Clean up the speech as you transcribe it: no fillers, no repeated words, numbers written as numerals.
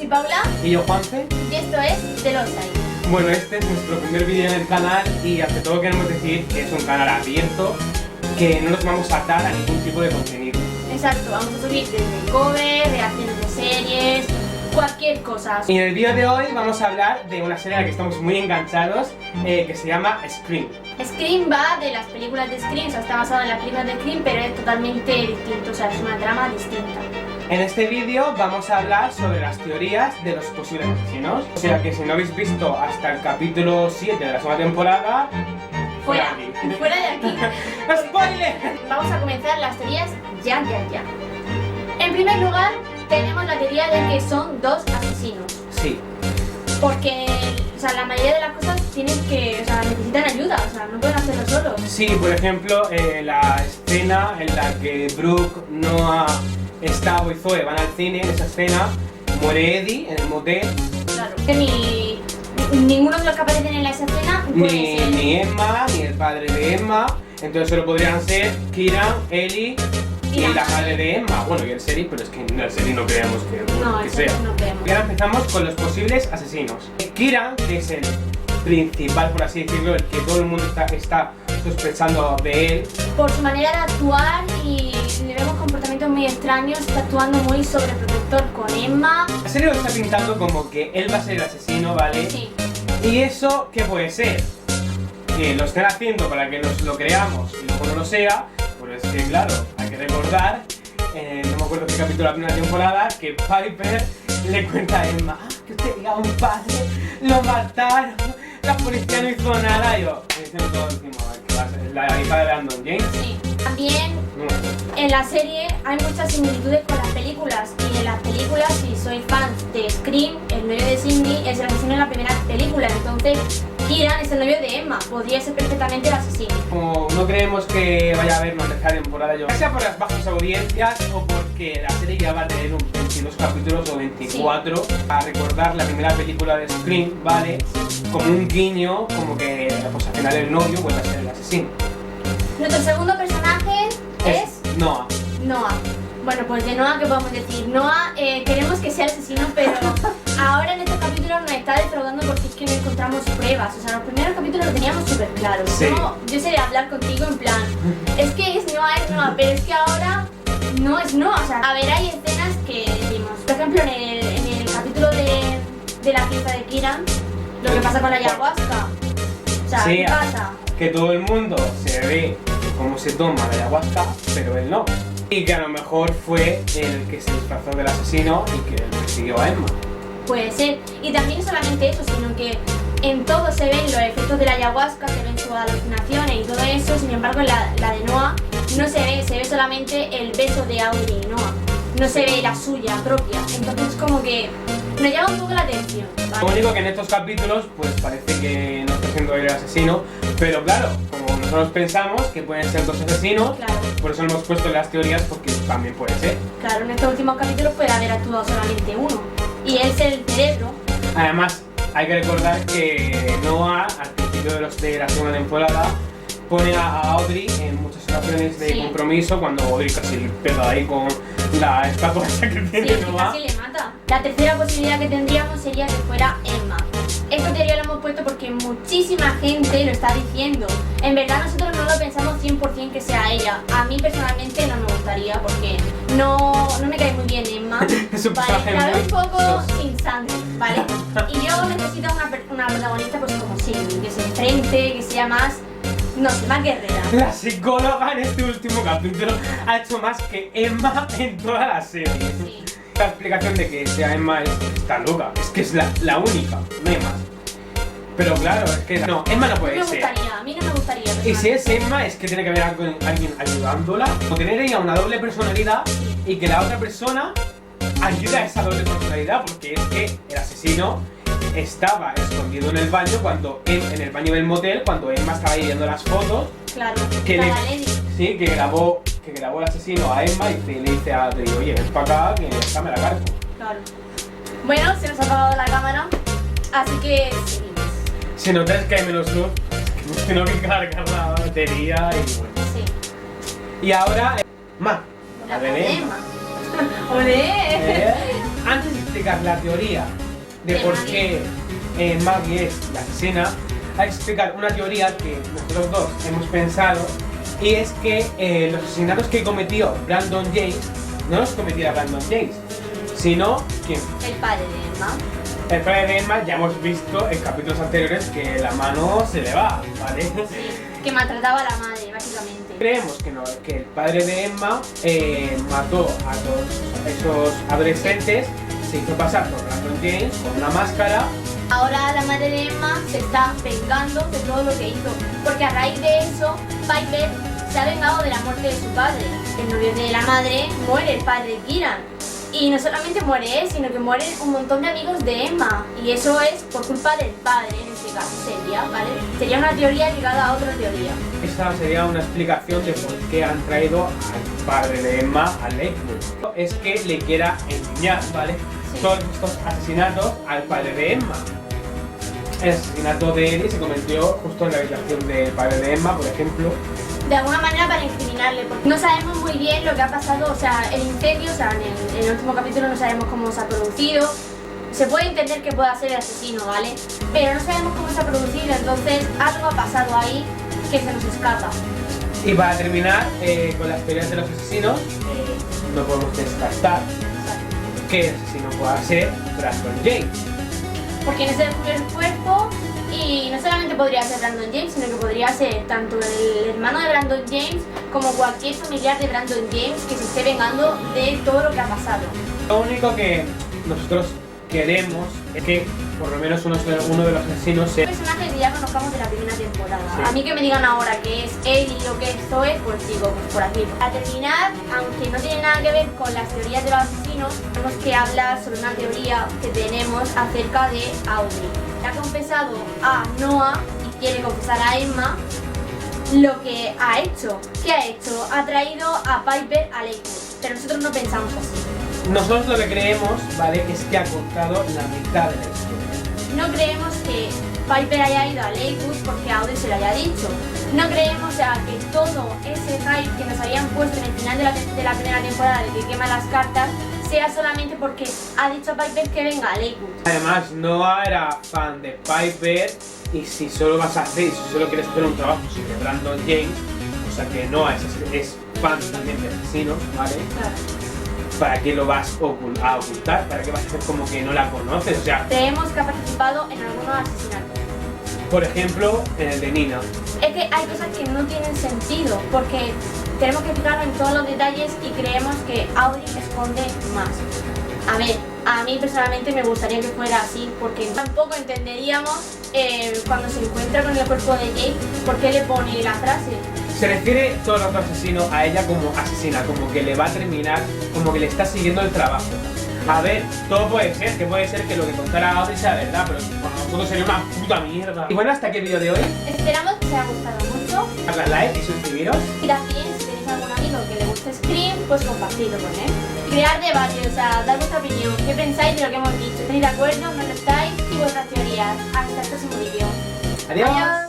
Paula. Y yo, Juanfe. Y esto es The Lost Side. Bueno, este es nuestro primer vídeo en el canal y ante todo queremos decir que es un canal abierto, que no nos vamos a atar a ningún tipo de contenido. Exacto, vamos a subir desde cover, reacciones de series, cualquier cosa. Y en el vídeo de hoy vamos a hablar de una serie a la que estamos muy enganchados, que se llama Scream. Scream va de las películas de Scream, o sea, está basado en las películas de Scream, pero es totalmente distinto, o sea, es una trama distinta. En este vídeo vamos a hablar sobre las teorías de los posibles asesinos. O sea que si no habéis visto hasta el capítulo 7 de la segunda temporada, Fuera de aquí. ¡Spoiler! Vamos a comenzar las teorías ya. En primer lugar, tenemos la teoría de que son dos asesinos. Sí. Porque, o sea, la mayoría de las cosas tienen que, o sea, necesitan ayuda, o sea, no pueden hacerlo solos. Sí, por ejemplo, la escena en la que Brooke, Noah, Gustavo y Zoe van al cine, en esa escena muere Eddie en el motel. Claro. Que ninguno de los que aparecen en esa escena puede ser. Ni Emma, ni el padre de Emma. Entonces solo podrían ser Kieran, Ellie y la madre de Emma. Bueno, y el Seri, pero es que en el Seri no creemos que sea. No creemos. Y ahora empezamos con los posibles asesinos. Kieran, que es el principal, por así decirlo, el que todo el mundo está sospechando de él. Por su manera de actuar y le vemos comportamientos muy extraños, está actuando muy sobreprotector con Emma. La serie lo está pintando como que él va a ser el asesino, ¿vale? Sí. ¿Y eso qué puede ser? Que lo estén haciendo para que nos lo creamos y luego no lo sea. Pues es que claro, hay que recordar, no me acuerdo qué capítulo de la primera temporada, que Piper le cuenta a Emma: que usted diga a un padre, lo mataron, la policía no hizo nada. Y yo, diciendo todo encima, que va a ser la hija de Brandon James. Sí. También en la serie hay muchas similitudes con las películas, y en las películas, si sois fans de Scream, el novio de Cindy es el asesino en la primera película, entonces Kieran es el novio de Emma, podría ser perfectamente el asesino. Como no creemos que vaya a haber una tercera temporada, ya sea por las bajas audiencias o porque la serie ya va a tener 22 capítulos o 24, sí. A recordar la primera película de Scream, ¿vale? Como un guiño, como que pues al final el novio vuelve a ser el asesino. Nuestro segundo personaje es Noah. Bueno, pues de Noah, ¿qué podemos decir? Noah, queremos que sea el asesino, pero ahora en estos capítulos nos está defraudando porque es que no encontramos pruebas. O sea, los primeros capítulos lo teníamos súper claros. Sí. Yo sería hablar contigo en plan, es que es Noah, pero es que ahora no es Noah. O sea, a ver, hay escenas que decimos, por ejemplo, en el capítulo de la fiesta de Kieran, lo que pasa con la ayahuasca. O sea, sí, ¿qué pasa? Que todo el mundo se ve cómo se toma la ayahuasca, pero él no. Y que a lo mejor fue el que se disfrazó del asesino y que persiguió a Emma. Puede ser. Y también no solamente eso, sino que en todo se ven los efectos de la ayahuasca, se ven sus alucinaciones y todo eso. Sin embargo, en la de Noah no se ve solamente el beso de Audrey y Noah. No se ve la suya propia. Entonces como que nos llama un poco la atención, ¿vale? Lo único que en estos capítulos pues parece que no está siendo él el asesino, pero claro, como nosotros pensamos que pueden ser dos asesinos, Claro. por eso hemos puesto las teorías, porque también puede ser. Claro, en estos últimos capítulos puede haber actuado solamente uno. Y él es el cerebro. Además, hay que recordar que Noah, al principio de la segunda temporada, pone a Audrey en muchas ocasiones de compromiso, cuando Audrey casi le pega ahí con la estatua que tiene Noah. Casi le mata. La tercera posibilidad que tendríamos sería que fuera Emma. Esta teoría lo hemos puesto porque muchísima gente lo está diciendo. En verdad nosotros no lo pensamos 100% que sea ella. A mí personalmente no me gustaría porque no me cae muy bien Emma. Es un Vale, personaje la veo muy un poco soso. sin sangre, ¿vale? Y yo necesito una protagonista pues como Cindy, que se enfrente, que sea más, no sé, más guerrera. La psicóloga en este último capítulo ha hecho más que Emma en toda la serie. Sí. La explicación de que sea Emma está loca, es que es la única, no hay más. Pero claro, es que no, Emma no puede ser. A mí no me gustaría. Y si es Emma, es que tiene que haber alguien ayudándola, o tener ella una doble personalidad y que la otra persona ayude a esa doble personalidad, porque es que el asesino estaba escondido en el baño en el baño del motel, cuando Emma estaba ahí viendo las fotos. Claro, Que sí, que grabó el asesino a Emma y le dice a Adri: oye, ven para acá, que esta me la cargo. Claro. Bueno, se nos ha apagado la cámara, así que seguimos. Si notáis que hay menos luz, es que no hay que cargar la batería y bueno. Sí. Y ahora, La de Emma. ¡Olé! Antes explicar la teoría de por qué Maggie es la asesina, hay que explicar una teoría que nosotros dos hemos pensado, y es que los asesinatos que cometió Brandon James no los cometiera Brandon James, sino ¿quién? El padre de Emma. El padre de Emma. Ya hemos visto en capítulos anteriores que la mano se le va, ¿vale? Sí, que maltrataba a la madre, básicamente. Creemos que no, que el padre de Emma mató a todos esos adolescentes, se hizo pasar por Brandon James con una máscara. Ahora la madre de Emma se está vengando de todo lo que hizo, porque a raíz de eso, Piper se ha vengado de la muerte de su padre. El novio de la madre muere, el padre de Kieran. Y no solamente muere él, sino que mueren un montón de amigos de Emma. Y eso es por culpa del padre, en este caso sería, ¿vale? Sería una teoría ligada a otra teoría. Esta sería una explicación de por qué han traído al padre de Emma a Lakewood. Es que le quiera enseñar, ¿vale? Sí. Todos estos asesinatos al padre de Emma. El asesinato de Eddie se cometió justo en la habitación del padre de Emma, por ejemplo. De alguna manera para incriminarle, porque no sabemos muy bien lo que ha pasado, o sea, el incendio, o sea, en el último capítulo no sabemos cómo se ha producido. Se puede entender que pueda ser el asesino, ¿vale? Pero no sabemos cómo se ha producido, entonces algo ha pasado ahí que se nos escapa. Y para terminar con las teorías de los asesinos, no podemos descartar que el asesino pueda ser Brandon James. Porque no se descubrió el cuerpo y no solamente podría ser Brandon James, sino que podría ser tanto el hermano de Brandon James como cualquier familiar de Brandon James que se esté vengando de todo lo que ha pasado. Lo único que nosotros queremos es que por lo menos uno de los asesinos sea... Personajes que ya conozcamos de la primera temporada. Sí. A mí que me digan ahora que es Ellie o que es Zoe, pues digo, pues por aquí. Para terminar, aunque no tiene nada que ver con las teorías de los asesinos, tenemos que hablar sobre una teoría que tenemos acerca de Audrey. Ha confesado a Noah y quiere confesar a Emma lo que ha hecho. ¿Qué ha hecho? Ha traído a Piper a Lakewood, pero nosotros no pensamos así. Nosotros lo que creemos, ¿vale?, es que ha contado la mitad de la historia. No creemos que Piper haya ido a Lakewood porque Audrey se lo haya dicho. No creemos, o sea, que todo ese hype que nos habían puesto en el final de la primera temporada de que quema las cartas sea solamente porque ha dicho a Piper que venga a Lakewood. Además, Noah era fan de Piper, y si solo quieres hacer un trabajo sobre Brandon James, o sea que Noah es fan también de asesinos, ¿vale? Claro. ¿Para qué lo vas a ocultar? ¿Para qué vas a hacer como que no la conoces? O sea, Creemos que ha participado en algunos asesinatos. por ejemplo, en el de Nina. Es que hay cosas que no tienen sentido porque tenemos que fijarnos en todos los detalles y creemos que Audrey esconde más. A ver, a mí personalmente me gustaría que fuera así porque tampoco entenderíamos cuando se encuentra con el cuerpo de Jake por qué le pone la frase. Se refiere todo el rato asesino a ella como asesina, como que le va a terminar, como que le está siguiendo el trabajo. A ver, todo puede ser que lo que contara Audrey sea verdad, pero para nosotros sería una puta mierda. Y bueno, hasta aquí el vídeo de hoy. Esperamos que os haya gustado mucho. Darle a like y suscribiros. Y también, si tenéis algún amigo que le guste Scream, pues compartidlo con él. Crear debate, o sea, dar vuestra opinión. ¿Qué pensáis de lo que hemos dicho? ¿Estáis de acuerdo? ¿No lo estáis? Y vuestras teorías. Hasta el próximo vídeo. Adiós. Adiós.